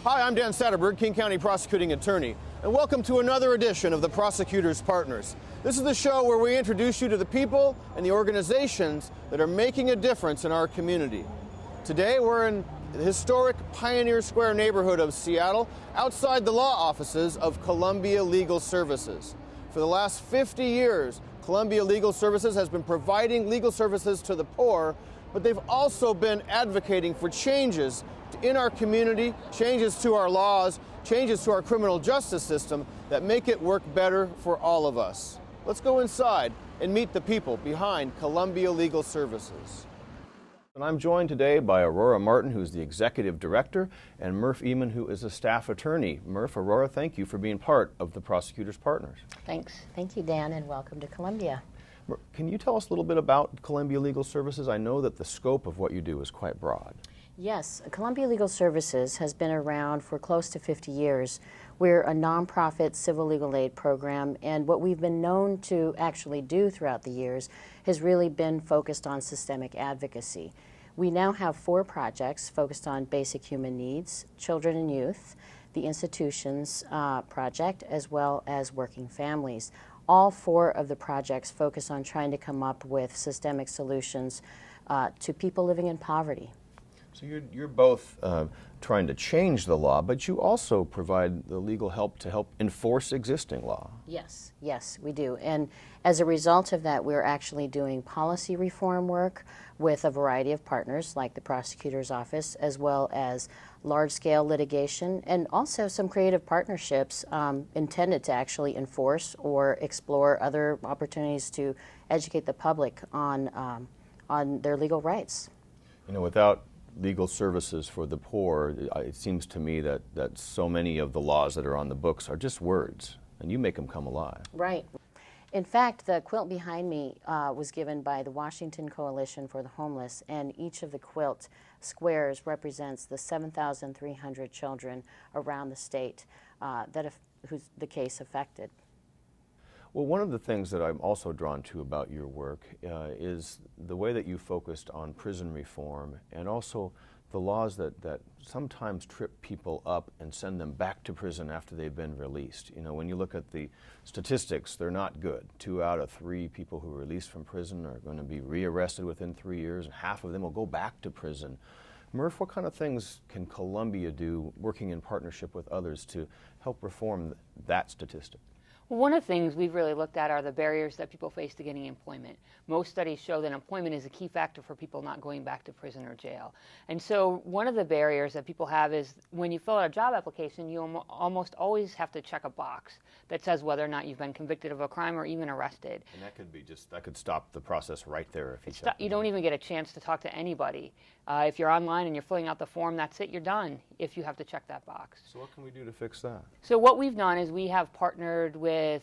Hi, I'm Dan Satterberg, King County Prosecuting Attorney, and welcome to another edition of the Prosecutor's Partners. This is the show where we introduce you to the people and the organizations that are making a difference in our community. Today, we're in the historic Pioneer Square neighborhood of Seattle, outside the law offices of Columbia Legal Services. For the last 50 years, Columbia Legal Services has been providing legal services to the poor, but they've also been advocating for changes in our community, changes to our laws, changes to our criminal justice system that make it work better for all of us. Let's go inside and meet the people behind Columbia Legal Services. And I'm joined today by Aurora Martin, who's the Executive Director, and Murph Eman, who is a staff attorney. Murph, Aurora, thank you for being part of the Prosecutor's Partners. Thanks. Thank you, Dan, and welcome to Columbia. Can you tell us a little bit about Columbia Legal Services? I know that the scope of what you do is quite broad. Yes, Columbia Legal Services has been around for close to 50 years. We're a nonprofit civil legal aid program, and what we've been known to actually do throughout the years has really been focused on systemic advocacy. We now have 4 projects focused on basic human needs, children and youth, the institutions project, as well as working families. All 4 of the projects focus on trying to come up with systemic solutions to people living in poverty. So you're both trying to change the law, but you also provide the legal help to help enforce existing law. Yes, yes, we do. And as a result of that, we're actually doing policy reform work with a variety of partners like the prosecutor's office, as well as large-scale litigation, and also some creative partnerships intended to actually enforce or explore other opportunities to educate the public on their legal rights. You know, without legal services for the poor, it seems to me that so many of the laws that are on the books are just words, and you make them come alive. Right. In fact, the quilt behind me was given by the Washington Coalition for the Homeless, and each of the quilt squares represents the 7,300 children around the state whose the case affected. Well, one of the things that I'm also drawn to about your work is the way that you focused on prison reform and also the laws that sometimes trip people up and send them back to prison after they've been released. You know, when you look at the statistics, they're not good. 2 out of 3 people who are released from prison are going to be rearrested within 3 years, and half of them will go back to prison. Murph, what kind of things can Columbia do, working in partnership with others, to help reform that statistic? Well, one of the things we've really looked at are the barriers that people face to getting employment. Most studies show that employment is a key factor for people not going back to prison or jail. And so one of the barriers that people have is when you fill out a job application, you almost always have to check a box that says whether or not you've been convicted of a crime or even arrested. And that could be that could stop the process right there if you don't even get a chance to talk to anybody. If you're online and you're filling out the form, that's it, you're done if you have to check that box. So what can we do to fix that? So what we've done is we have partnered with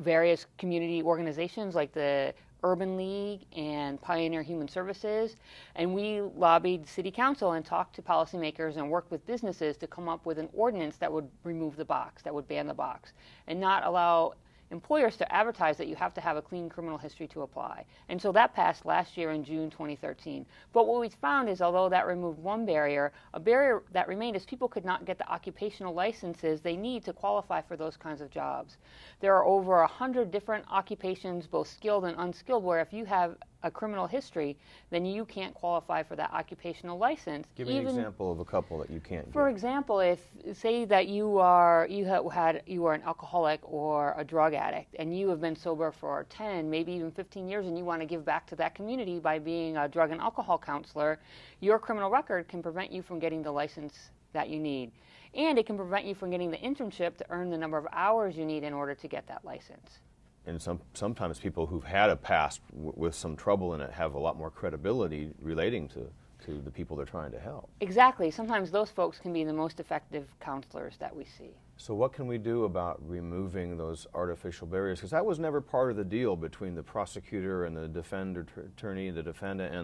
various community organizations like the Urban League and Pioneer Human Services, and we lobbied City Council and talked to policymakers and worked with businesses to come up with an ordinance that would remove the box, that would ban the box, and not allow employers to advertise that you have to have a clean criminal history to apply. And so that passed last year in June 2013. But what we found is, although that removed one barrier, a barrier that remained is people could not get the occupational licenses they need to qualify for those kinds of jobs. There are over 100 different occupations, both skilled and unskilled, where if you have a criminal history, then you can't qualify for that occupational license. Give me an example of a couple that you can't For example, if say that you are an alcoholic or a drug addict and you have been sober for 10, maybe even 15 years, and you want to give back to that community by being a drug and alcohol counselor, your criminal record can prevent you from getting the license that you need. And it can prevent you from getting the internship to earn the number of hours you need in order to get that license. And sometimes people who've had a past with some trouble in it have a lot more credibility relating to the people they're trying to help. Exactly. Sometimes those folks can be the most effective counselors that we see. So what can we do about removing those artificial barriers? Because that was never part of the deal between the prosecutor and the attorney, the defendant,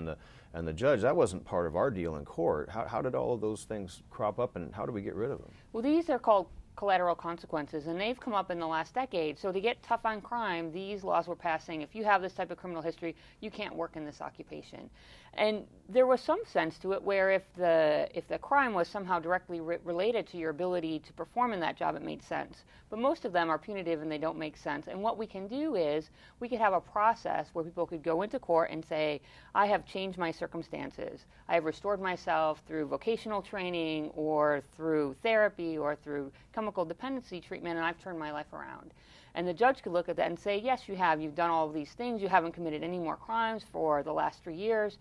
and the judge. That wasn't part of our deal in court. How did all of those things crop up, and how do we get rid of them? Well, these are called collateral consequences, and they've come up in the last decade. So to get tough on crime, these laws were passing. If you have this type of criminal history, you can't work in this occupation. And there was some sense to it where if the crime was somehow directly related to your ability to perform in that job, it made sense. But most of them are punitive and they don't make sense. And what we can do is we could have a process where people could go into court and say, I have changed my circumstances. I have restored myself through vocational training or through therapy or through chemical dependency treatment, and I've turned my life around. And the judge could look at that and say, yes, you have. You've done all of these things. You haven't committed any more crimes for the last 3 years,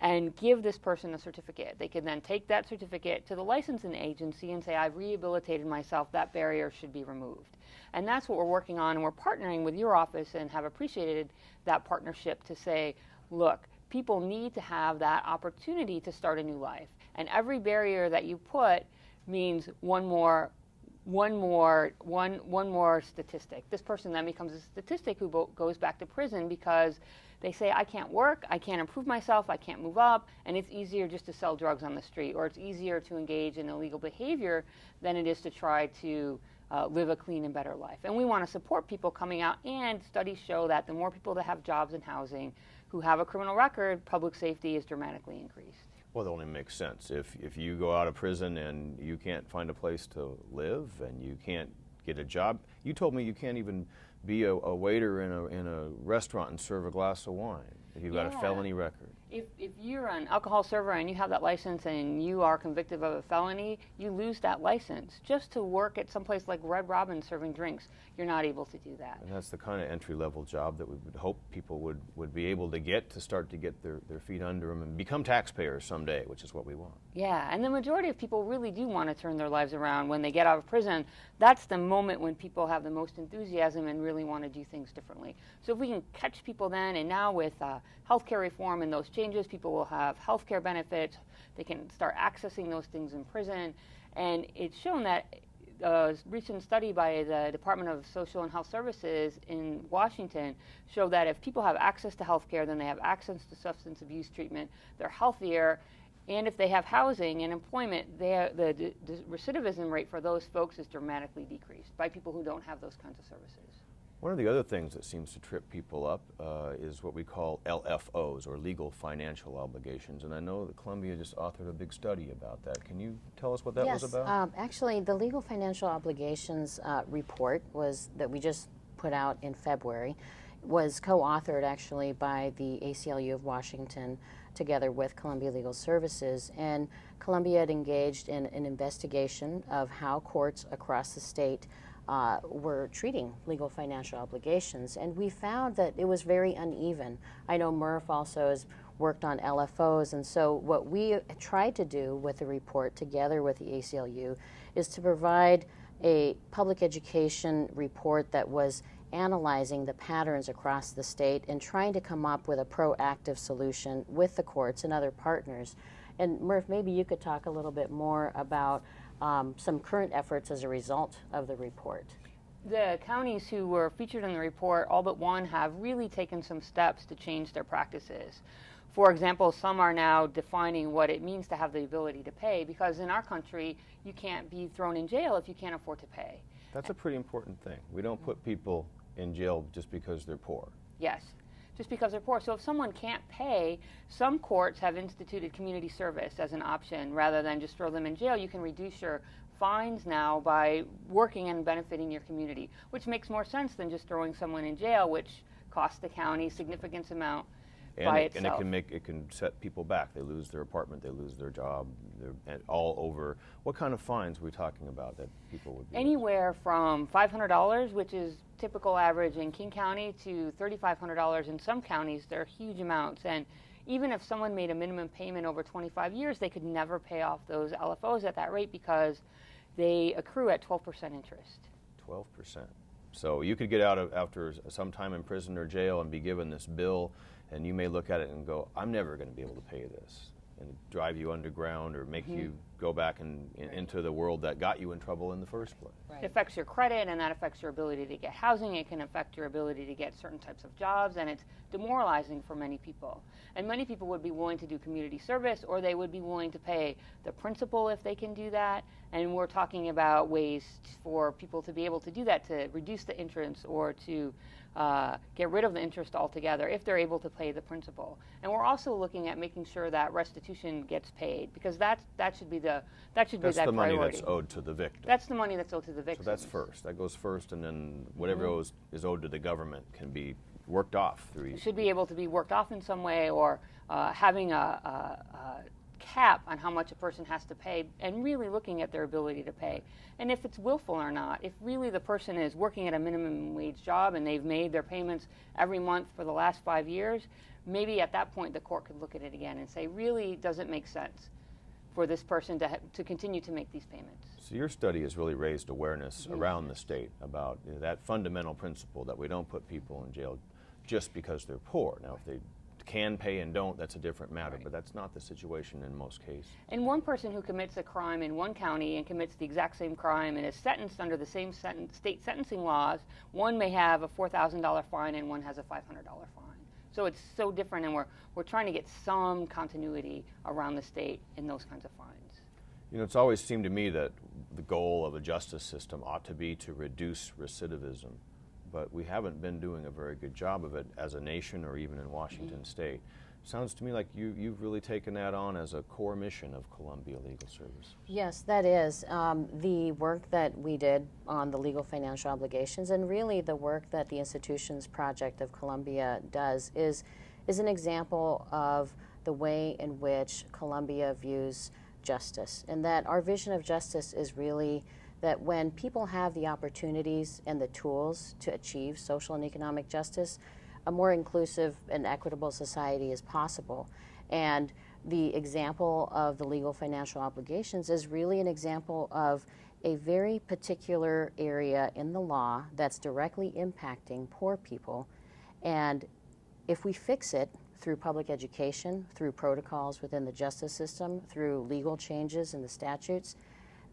and give this person a certificate. They could then take that certificate to the licensing agency and say, I've rehabilitated myself. That barrier should be removed. And that's what we're working on, and we're partnering with your office and have appreciated that partnership to say, look, people need to have that opportunity to start a new life. And every barrier that you put means one more statistic. This person then becomes a statistic who goes back to prison because they say, I can't work, I can't improve myself, I can't move up, and it's easier just to sell drugs on the street, or it's easier to engage in illegal behavior than it is to try to live a clean and better life. And we want to support people coming out, and studies show that the more people that have jobs and housing who have a criminal record, public safety is dramatically increased. Well, it only makes sense. If you go out of prison and you can't find a place to live and you can't get a job, you told me you can't even be a waiter in a restaurant and serve a glass of wine if you've got a felony record. If you're an alcohol server and you have that license and you are convicted of a felony, you lose that license. Just to work at someplace like Red Robin serving drinks, you're not able to do that. And that's the kind of entry-level job that we would hope people would be able to get to start to get their feet under them and become taxpayers someday, which is what we want. Yeah, and the majority of people really do want to turn their lives around when they get out of prison. That's the moment when people have the most enthusiasm and really want to do things differently. So if we can catch people then, and now with healthcare reform and those changes, people will have healthcare benefits. They can start accessing those things in prison. And it's shown that a recent study by the Department of Social and Health Services in Washington showed that if people have access to health care, then they have access to substance abuse treatment, they're healthier, and if they have housing and employment, the recidivism rate for those folks is dramatically decreased by people who don't have those kinds of services. One of the other things that seems to trip people up is what we call LFOs, or legal financial obligations. And I know that Columbia just authored a big study about that. Can you tell us what that was about? Actually, the legal financial obligations report that we just put out in February was co-authored actually by the ACLU of Washington together with Columbia Legal Services. And Columbia had engaged in an investigation of how courts across the state were treating legal financial obligations, and we found that it was very uneven. I know Murph also has worked on LFOs, and so what we tried to do with the report together with the ACLU is to provide a public education report that was analyzing the patterns across the state and trying to come up with a proactive solution with the courts and other partners. And Murph, maybe you could talk a little bit more about some current efforts as a result of the report. The counties who were featured in the report, all but one, have really taken some steps to change their practices. For example, some are now defining what it means to have the ability to pay, because in our country, you can't be thrown in jail if you can't afford to pay. That's a pretty important thing. We don't put people in jail just because they're poor. Yes, just because they're poor. So if someone can't pay, some courts have instituted community service as an option. Rather than just throw them in jail, you can reduce your fines now by working and benefiting your community, which makes more sense than just throwing someone in jail, which costs the county a significant amount by itself. And it can set people back. They lose their apartment, they lose their job, they're all over. What kind of fines are we talking about that people would be? Anywhere from $500, which is typical average in King County, to $3,500 in some counties. They're huge amounts. And even if someone made a minimum payment over 25 years, they could never pay off those LFOs at that rate because they accrue at 12% interest. 12%. So you could get out after some time in prison or jail and be given this bill, and you may look at it and go, I'm never going to be able to pay this, and drive you underground or make you go back into the world that got you in trouble in the first place. Right. It affects your credit, and that affects your ability to get housing. It can affect your ability to get certain types of jobs, and it's demoralizing for many people. And many people would be willing to do community service, or they would be willing to pay the principal if they can do that. And we're talking about ways for people to be able to do that, to reduce the interest or to get rid of the interest altogether if they're able to pay the principal. And we're also looking at making sure that restitution gets paid, because that should be the priority. That's the money that's owed to the victim. That's the money that's owed to the victim. So that's first. That goes first, and then whatever is owed to the government can be worked off through. It should be able to be worked off in some way, or having a cap on how much a person has to pay, and really looking at their ability to pay. And if it's willful or not, if really the person is working at a minimum wage job and they've made their payments every month for the last 5 years, maybe at that point the court could look at it again and say, really, does it make sense for this person to continue to make these payments? So your study has really raised awareness around the state about that fundamental principle that we don't put people in jail just because they're poor. Now, if they can pay and don't, that's a different matter, but that's not the situation in most cases. And one person who commits a crime in one county and commits the exact same crime and is sentenced under the same state sentencing laws, one may have a $4,000 fine and one has a $500 fine. So it's so different, and we're trying to get some continuity around the state in those kinds of fines. You know, it's always seemed to me that the goal of a justice system ought to be to reduce recidivism, but we haven't been doing a very good job of it as a nation or even in Washington State. Sounds to me like you've really taken that on as a core mission of Columbia Legal Services. Yes, that is. The work that we did on the legal financial obligations, and really the work that the Institutions Project of Columbia does, is an example of the way in which Columbia views justice, and that our vision of justice is really that when people have the opportunities and the tools to achieve social and economic justice, a more inclusive and equitable society is possible. And the example of the legal financial obligations is really an example of a very particular area in the law that's directly impacting poor people. And if we fix it through public education, through protocols within the justice system, through legal changes in the statutes,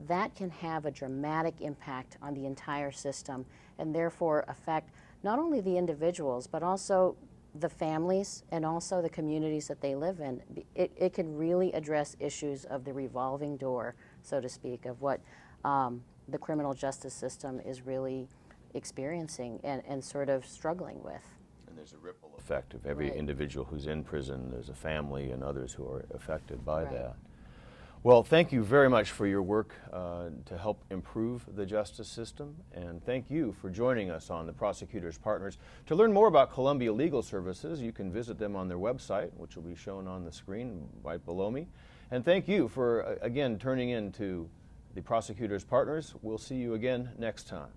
that can have a dramatic impact on the entire system, and therefore affect not only the individuals but also the families and also the communities that they live in. It can really address issues of the revolving door, so to speak, of what the criminal justice system is really experiencing and sort of struggling with. And there's a ripple effect of every individual who's in prison. There's a family and others who are affected by that. Well, thank you very much for your work to help improve the justice system, and thank you for joining us on the Prosecutor's Partners. To learn more about Columbia Legal Services, you can visit them on their website, which will be shown on the screen right below me. And thank you for, again, turning in to the Prosecutor's Partners. We'll see you again next time.